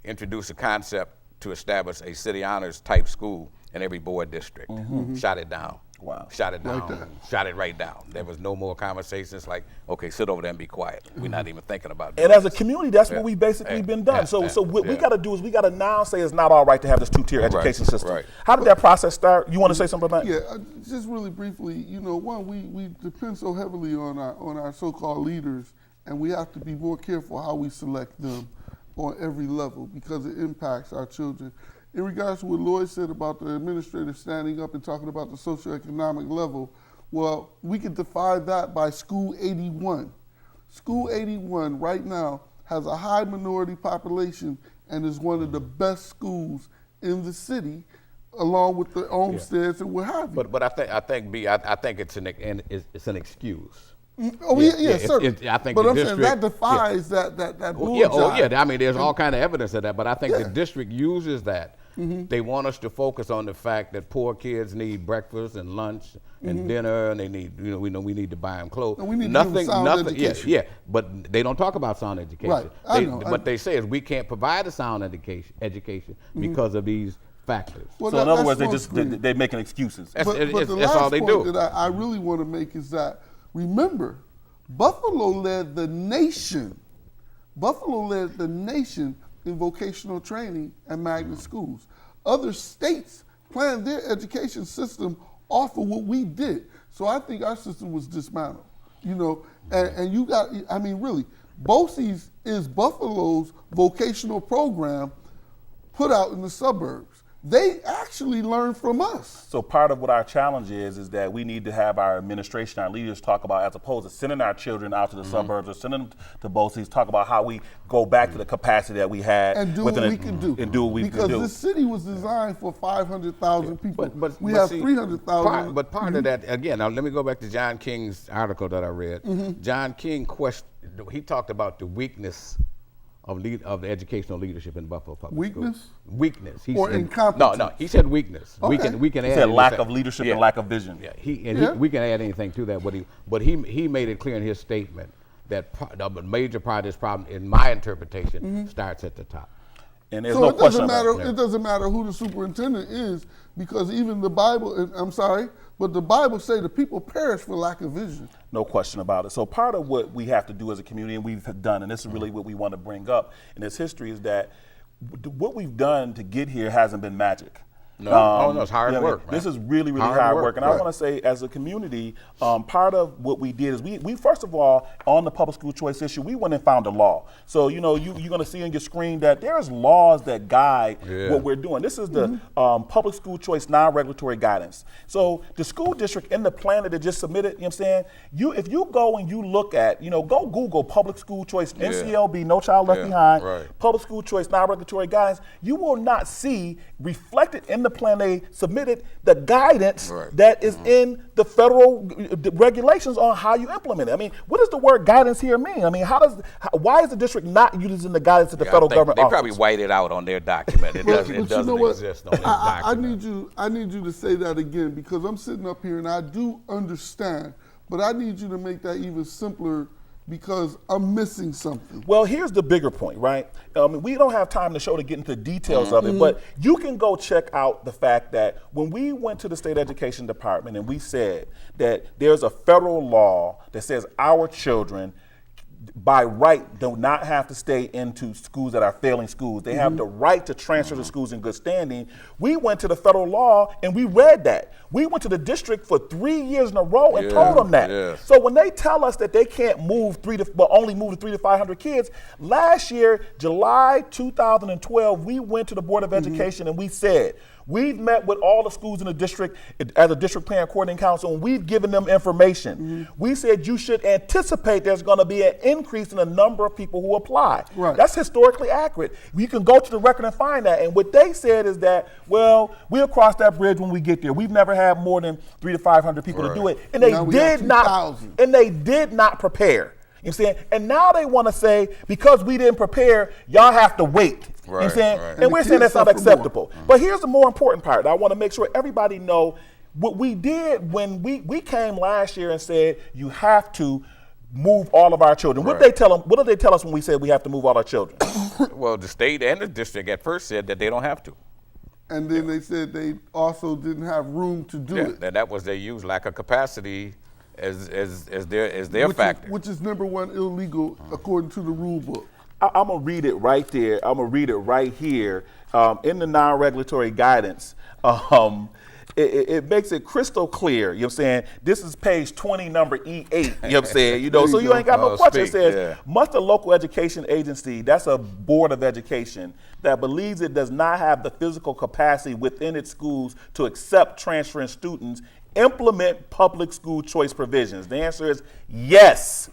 introduced a concept to establish a City Honors type school in every board district. Shot it down.
Wow.
Shot it down. Shot it right down. There was no more conversations like, okay, sit over there and be quiet. We're not even thinking about it.
And as a community, that's what we've basically been done. So what we got to do is we got to now say it's not all right to have this 2-tier education system. How did that process start? You want to say something about that?
Yeah, just really briefly, one, we depend so heavily on our so-called leaders, and we have to be more careful how we select them on every level because it impacts our children. In regards to what Lloyd said about the administrator standing up and talking about the socioeconomic level, well, we could define that by School 81. School 81 right now has a high minority population and is one of the best schools in the city, along with the Olmsteds and what have you.
But I think it's an excuse.
Oh yeah, certainly.
I think
but
the
I'm
district,
saying that defies that
I mean, there's all kind of evidence of that. But I think the district uses that They want us to focus on the fact that poor kids need breakfast and lunch and dinner, and they need, we need to buy them clothes.
And we need to give them sound education.
Yeah, but they don't talk about sound education.
Right. I know.
What they say is we can't provide a sound education because of these factors.
Well,
So in other words, they're making excuses.
That's
That's
all they do.
That I really want to make is that, remember, Buffalo led the nation. Buffalo led the nation in vocational training and magnet schools. Other states planned their education system off of what we did. So I think our system was dismantled. And you got, really, BOCES is Buffalo's vocational program put out in the suburbs. They actually learn from us.
So part of what our challenge is that we need to have our administration, our leaders talk about, as opposed to sending our children out to the suburbs or sending them to BOCES, talk about how we go back to the capacity that we had.
And do what we can do.
And do what we can do.
Because this city was designed for 500,000 people.
But
we have
see,
300,000.
But part of that, again, now let me go back to John King's article that I read. John King he talked about the weakness of the educational leadership in Buffalo Public Schools.
Weakness?
Weakness.
Or incompetence?
No, he said weakness.
Okay.
We can
He
add
said lack
anything.
of leadership
Yeah.
and lack of vision.
Yeah, we can add anything to that, but he made it clear in his statement that a major part of this problem, in my interpretation, starts at the top.
And there's
So
no
it doesn't
question
matter.
about it.
It doesn't matter who the superintendent is, because even the Bible. And I'm sorry, but the Bible say the people perish for lack of vision.
No question about it. So part of what we have to do as a community, and we've done, and this is really what we want to bring up in this history, is that what we've done to get here hasn't been magic.
No, it's hard work.
This is really, really hard work. And I want to say, as a community, part of what we did is we first of all, on the public school choice issue, we went and found a law. So, you're going to see on your screen that there's laws that guide what we're doing. This is the public school choice non-regulatory guidance. So the school district in the plan that they just submitted, you know what I'm saying? If you go and you look at, go Google public school choice, NCLB, No Child Left Behind, public school choice non-regulatory guidance, you will not see reflected in the plan they submitted the guidance that is in the federal regulations on how you implement it. I mean, what does the word guidance here mean? I mean, why is the district not using the guidance that the federal government
they
offers?
probably white it out on their document. It doesn't exist on their document.
I need you to say that again, because I'm sitting up here and I do understand, but I need you to make that even simpler, because I'm missing something.
Well, here's the bigger point, right? We don't have time to get into the details of it, but you can go check out the fact that when we went to the state education department and we said that there's a federal law that says our children by right do not have to stay into schools that are failing schools. They have the right to transfer to schools in good standing. We went to the federal law and we read that. We went to the district for 3 years in a row and told them that. So when they tell us that they can't only move to 300 to 500 kids, last year, July 2012, we went to the Board of Education and we said, we've met with all the schools in the district as a district parent coordinating council, and we've given them information. We said you should anticipate there's going to be an increase in the number of people who apply. That's historically accurate. You can go to the record and find that. And what they said is that, well, we'll cross that bridge when we get there. We've never had more than 300 to 500 people to do it, and they did not prepare. You know what I'm saying? And now they want to say, because we didn't prepare, y'all have to wait. You know what I'm saying? And we're saying that's not acceptable. But here's the more important part. I want to make sure everybody know what we did when we came last year and said you have to move all of our children. What did they tell them? What did they tell us when we said we have to move all our children?
Well, the state and the district at first said that they don't have to.
And then they said they also didn't have room to do it.
And that was they used lack of capacity as their factor.
Which is number one illegal according to the rule book.
I'm going to read it right there. I'm going to read it right here in the non-regulatory guidance. It makes it crystal clear, you know what I'm saying? This is page 20, number E8, you know what I'm saying? So you ain't got no question. It says, must a local education agency, that's a board of education, that believes it does not have the physical capacity within its schools to accept transferring students, implement public school choice provisions? The answer is yes.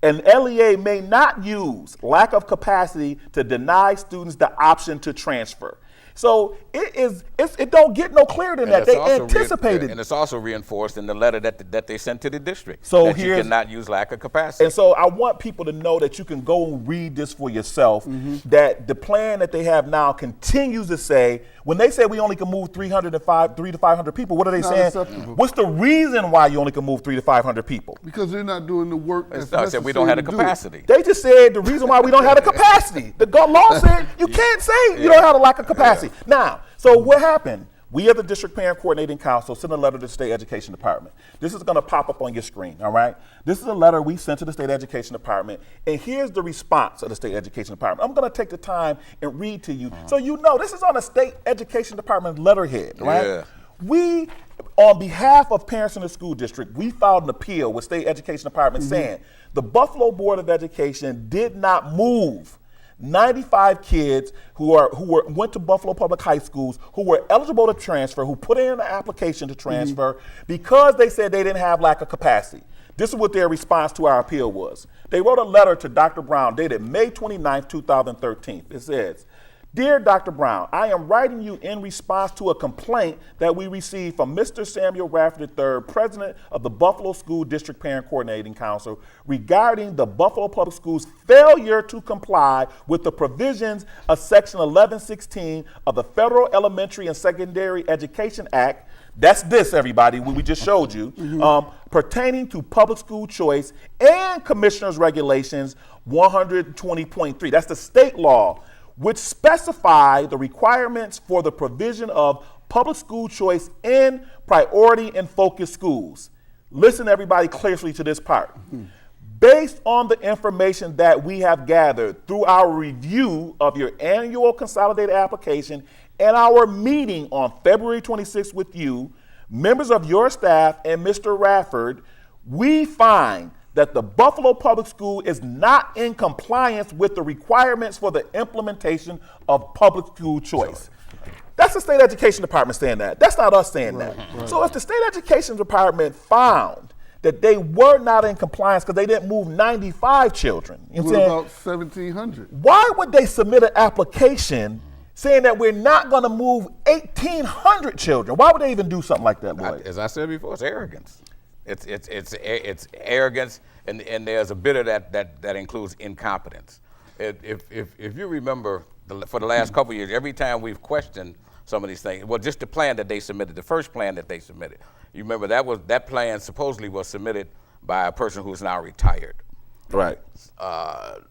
An LEA may not use lack of capacity to deny students the option to transfer. So it don't get no clearer than that. They anticipated.
And it's also reinforced in the letter that they sent to the district.
So
that you cannot use lack of capacity.
And so I want people to know that you can go and read this for yourself, that the plan that they have now continues to say, when they say we only can move 300 to 500 people, what are they saying?
Acceptable.
What's the reason why you only can move 300 to 500 people?
Because they're not doing the work that's
I
necessary
said we don't have the
to do
capacity.
They just said the reason why we don't have the capacity. The law said you can't say you don't have a lack of capacity. Now, so what happened? We as the District Parent Coordinating Council sent a letter to the State Education Department. This is going to pop up on your screen, all right? This is a letter we sent to the State Education Department, and here's the response of the State Education Department. I'm going to take the time and read to you so you know this is on the State Education Department letterhead, right?
Yeah.
We, on behalf of parents in the school district, we filed an appeal with State Education Department saying the Buffalo Board of Education did not move 95 kids who went to Buffalo Public High Schools, who were eligible to transfer, who put in an application to transfer because they said they didn't have lack of capacity. This is what their response to our appeal was. They wrote a letter to Dr. Brown dated May 29, 2013. It says, "Dear Dr. Brown, I am writing you in response to a complaint that we received from Mr. Samuel Rafford III, President of the Buffalo School District Parent Coordinating Council, regarding the Buffalo Public Schools' failure to comply with the provisions of Section 1116 of the Federal Elementary and Secondary Education Act." That's this, everybody, we just showed you, pertaining to public school choice and Commissioner's Regulations 120.3. That's the state law, which specify the requirements for the provision of public school choice in priority and focus schools. Listen, everybody, closely to this part. Based on the information that we have gathered through our review of your annual consolidated application and our meeting on February 26th with you, members of your staff, and Mr. Rafford, we find that the Buffalo Public School is not in compliance with the requirements for the implementation of public school choice. That's the State Education Department saying that. That's not us saying that. So if the State Education Department found that they were not in compliance because they didn't move 95 children, you know what I'm saying?
About 1,700.
Why would they submit an application saying that we're not going to move 1,800 children? Why would they even do something like that, Lloyd?
As I said before, it's arrogance. It's arrogance, and there's a bit of that includes incompetence. If you remember, for the last couple of years, every time we've questioned some of these things, well, just the plan that they submitted, the first plan that they submitted, you remember that plan supposedly was submitted by a person who's now retired.
Right.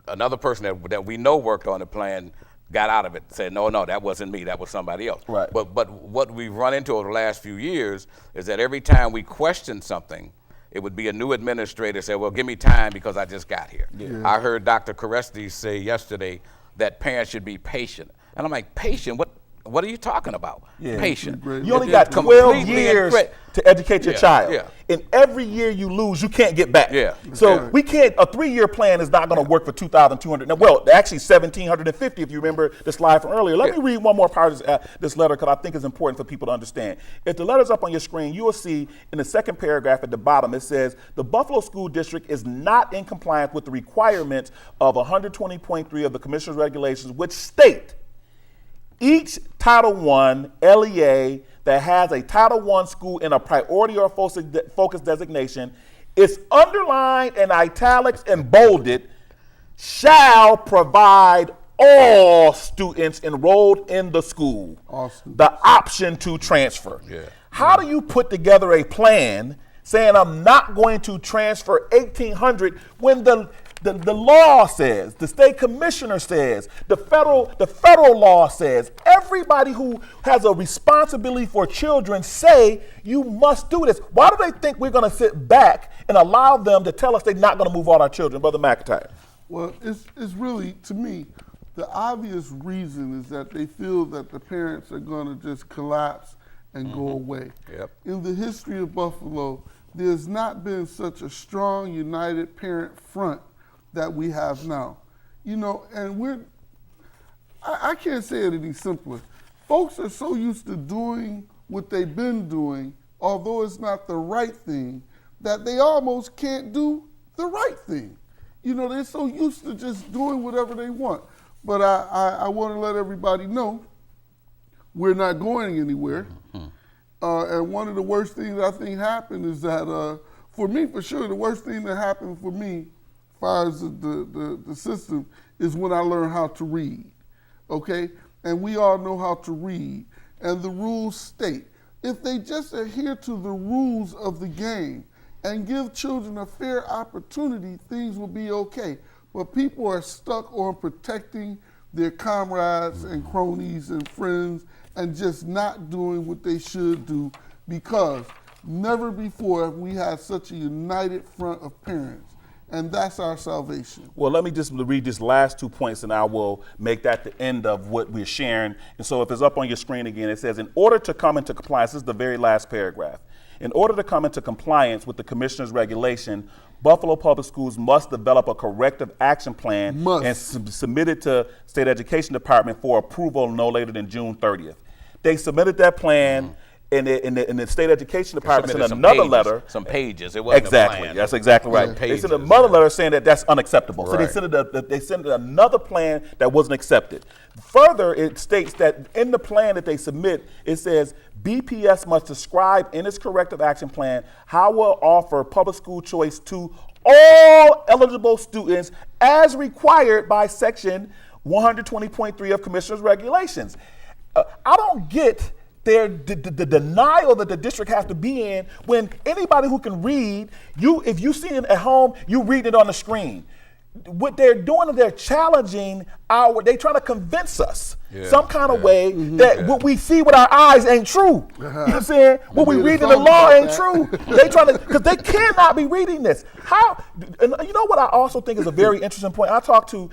Another person that we know worked on the plan got out of it, said, no, that wasn't me, that was somebody else.
Right.
But what we've run into over the last few years is that every time we question something, it would be a new administrator say, well, give me time because I just got here. Yeah. I heard Dr. Caresty say yesterday that parents should be patient. And I'm like, patient? What are you talking about? Yeah. Patient.
You only got 12 years to educate your child. Yeah. And every year you lose, you can't get back.
Yeah.
So we can't, a 3-year plan is not going to work for 2,200. Well, actually 1,750 if you remember the slide from earlier. Let me read one more part of this letter because I think it's important for people to understand. If the letter's up on your screen, you will see in the second paragraph at the bottom, it says, the Buffalo School District is not in compliance with the requirements of 120.3 of the Commissioner's Regulations, which state each Title I LEA that has a Title I school in a priority or focus designation is underlined in italics and bolded, shall provide all students enrolled in the school the option to transfer. Yeah. How do you put together a plan saying I'm not going to transfer 1,800 when the law says, the state commissioner says, the federal law says, everybody who has a responsibility for children say you must do this? Why do they think we're going to sit back and allow them to tell us they're not going to move all our children, Brother McIntyre?
Well, it's really, to me, the obvious reason is that they feel that the parents are going to just collapse and go away.
Yep.
In the history of Buffalo, there's not been such a strong, united parent front that we have now. You know, and I can't say it any simpler. Folks are so used to doing what they've been doing, although it's not the right thing, that they almost can't do the right thing. You know, they're so used to just doing whatever they want. But I want to let everybody know, we're not going anywhere. And one of the worst things I think happened is that, for me, for sure, the worst thing that happened for me, as far as the system, is when I learned how to read, okay? And we all know how to read. And the rules state, if they just adhere to the rules of the game and give children a fair opportunity, things will be okay. But people are stuck on protecting their comrades and cronies and friends and just not doing what they should do, because never before have we had such a united front of parents, and that's our salvation.
Well, let me just read these last 2 points and I will make that the end of what we're sharing. And so if it's up on your screen again, it says, in order to come into compliance, this is the very last paragraph. In order to come into compliance with the commissioner's regulation, Buffalo Public Schools must develop a corrective action plan and submit it to State Education Department for approval no later than June 30th. They submitted that plan, and the State Education Department sent another letter.
Some pages. It wasn't
exactly.
a plan.
That's exactly right. They sent another letter saying that that's unacceptable.
Right.
So they sent another plan that wasn't accepted. Further, it states that in the plan that they submit, it says BPS must describe in its corrective action plan how it will offer public school choice to all eligible students as required by Section 120.3 of Commissioner's Regulations. I don't get the denial that the district has to be in when anybody who can read, if you see it at home, you read it on the screen. What they're doing is they're challenging they're trying to convince us some kind of way that what we see with our eyes ain't true. You know what I'm saying? What we read in the law ain't true. They trying to, because they cannot be reading this. How, and you know what I also think is a very interesting point? I talked to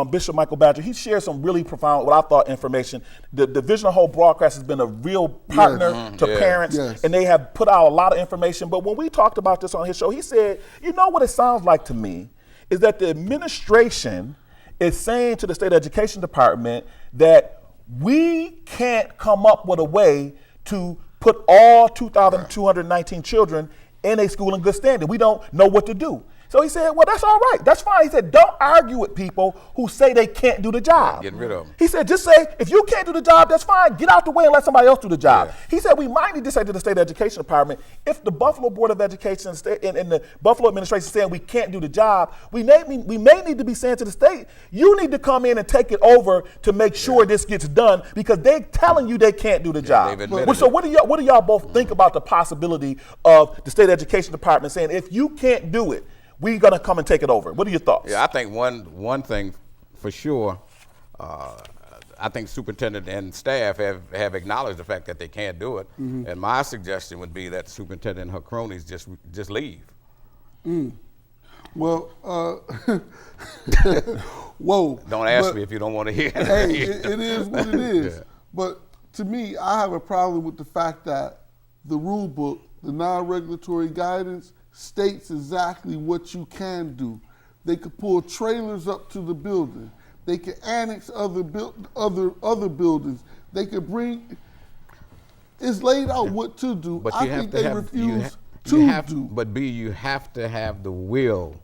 Bishop Michael Badger. He shared some really profound, what I thought, information. The Division of Whole Broadcast has been a real partner to parents, and they have put out a lot of information. But when we talked about this on his show, he said, you know what it sounds like to me? Is that the administration is saying to the State Education Department that we can't come up with a way to put all 2,219 children in a school in good standing. We don't know what to do. So he said, well, that's all right. That's fine. He said, don't argue with people who say they can't do the job.
Get rid of them.
He said, just say, if you can't do the job, that's fine. Get out the way and let somebody else do the job. Yeah. He said, we might need to say to the State Education Department, if the Buffalo Board of Education and the Buffalo administration is saying we can't do the job, we may need to be saying to the state, you need to come in and take it over to make sure this gets done, because they're telling you they can't do the job. So what do y'all both think about the possibility of the State Education Department saying, if you can't do it, we're going to come and take it over? What are your thoughts?
Yeah, I think one thing for sure, I think superintendent and staff have acknowledged the fact that they can't do it. And my suggestion would be that the superintendent and her cronies just leave.
Well, whoa.
Don't ask me if you don't want to hear it.
Hey, it is what it is. Yeah. But to me, I have a problem with the fact that the rule book, the non-regulatory guidance, states exactly what you can do. They could pull trailers up to the building. They could annex other buildings. They could bring. It's laid out what to do.
But
I think they refuse to do.
But B, you have to have the will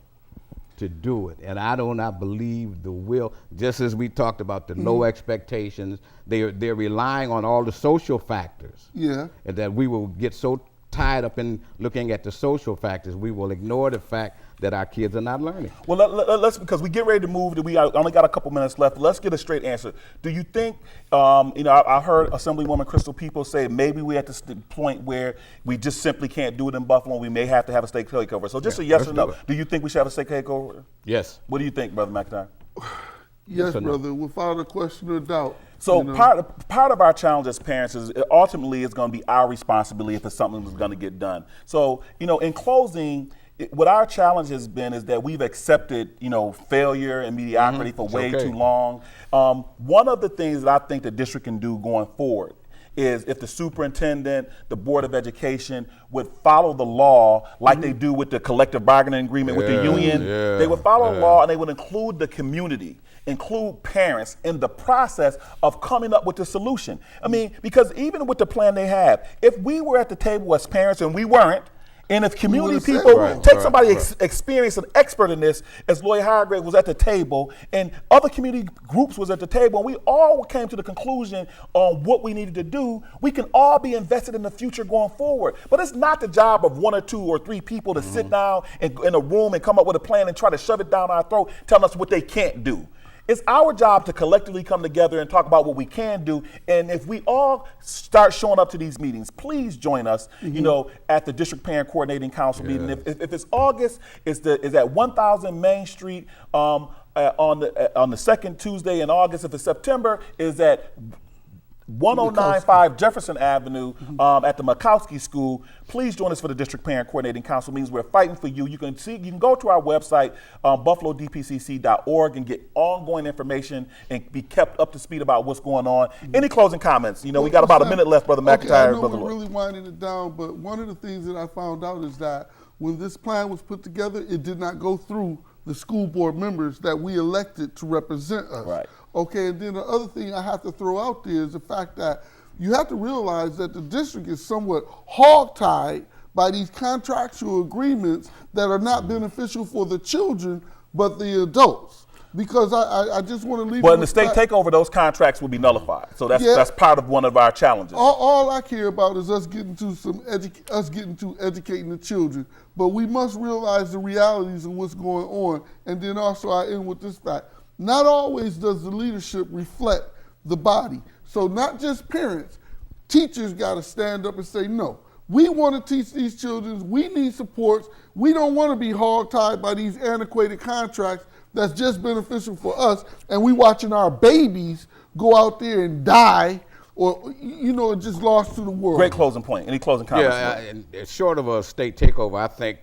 to do it, and I do not believe the will. Just as we talked about the low expectations, they're relying on all the social factors.
Yeah.
And that we will get so tied up in looking at the social factors, we will ignore the fact that our kids are not learning.
Well, let's, because we get ready to move, we only got a couple minutes left. Let's get a straight answer. Do you think, I heard Assemblywoman Crystal People say maybe we're at this point where we just simply can't do it in Buffalo and we may have to have a state takeover. So just a yes or no. Do you think we should have a state takeover?
Yes.
What do you think, Brother McIntyre?
Yes, brother, without a question or doubt.
So part of our challenge as parents is ultimately it's going to be our responsibility if it's something that's going to get done. So, in closing, what our challenge has been is that we've accepted, failure and mediocrity for way too long. One of the things that I think the district can do going forward is if the superintendent, the Board of Education would follow the law like they do with the collective bargaining agreement with the union. They would follow the law and they would include the community, include parents in the process of coming up with the solution. I mean, because even with the plan they have, if we were at the table as parents and we weren't, And if community
would've said
people
more.
take somebody experienced and expert in this, as Lloyd Hargrave was at the table, and other community groups was at the table, and we all came to the conclusion on what we needed to do, we can all be invested in the future going forward. But it's not the job of 1 or 2 or 3 people to sit down in a room and come up with a plan and try to shove it down our throat, telling us what they can't do. It's our job to collectively come together and talk about what we can do. And if we all start showing up to these meetings, please join us, you know, at the District Parent Coordinating Council meeting. If it's August, it's at 1000 Main Street on the second Tuesday in August. If it's September, is at 1095 Jefferson Avenue at the Makowski School. Please join us for the District Parent Coordinating Council meetings. We're fighting for you. You can go to our website, buffalodpcc.org, and get ongoing information and be kept up to speed about what's going on. Any closing comments? You know, we got about a minute left, Brother McIntyre.
I know we're really winding it down, but one of the things that I found out is that when this plan was put together, it did not go through the school board members that we elected to represent us.
Right.
Okay, and then the other thing I have to throw out there is the fact that you have to realize that the district is somewhat hog-tied by these contractual agreements that are not beneficial for the children, but the adults. Because I just want to leave.
But in the state takeover, those contracts will be nullified. So that's part of one of our challenges.
All I care about is us getting to educating the children. But we must realize the realities of what's going on. And then also I end with this fact. Not always does the leadership reflect the body. So not just parents, teachers got to stand up and say, no, we want to teach these children, we need supports, we don't want to be hog-tied by these antiquated contracts that's just beneficial for us, and we watching our babies go out there and die or, you know, just lost to the world.
Great closing point. Any closing comments?
Yeah, and short of a state takeover, I think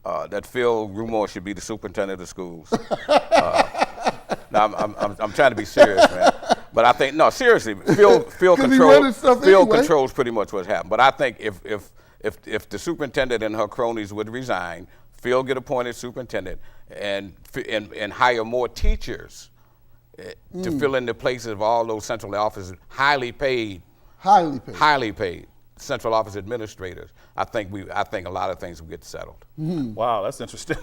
that Phil Rumor should be the superintendent of schools. Now, I'm trying to be serious, man. But I think, no, seriously, Phil controls pretty much what's happened. But I think if the superintendent and her cronies would resign, Phil get appointed superintendent and hire more teachers to fill in the places of all those central offices, highly paid central office administrators, I think a lot of things will get settled.
Wow, that's interesting.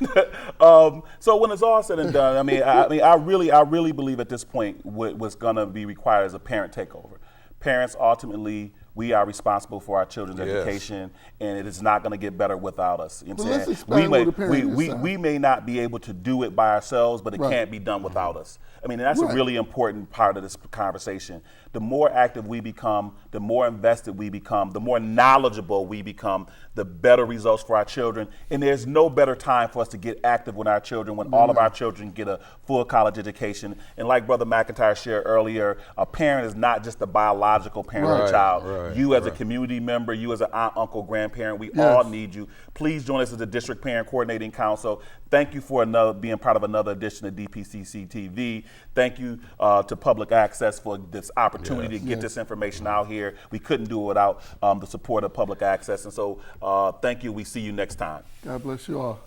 So when it's all said and done, I really believe at this point what's going to be required is a parent takeover. Parents ultimately, we are responsible for our children's education, and it is not going to get better without us. You know what I'm saying? We may not be able to do it by ourselves, but it can't be done without us. I mean, that's a really important part of this conversation. The more active we become, the more invested we become, the more knowledgeable we become, the better results for our children. And there's no better time for us to get active with our children when all of our children get a full college education. And like Brother McIntyre shared earlier, a parent is not just a biological parent of a child. You as a community member, you as an aunt, uncle, grandparent, we all need you. Please join us as the District Parent Coordinating Council. Thank you for being part of another edition of Dpcc TV. Thank you to Public Access for this opportunity to get this information out here. We couldn't do it without the support of Public Access. And so thank you. We see you next time.
God bless you all.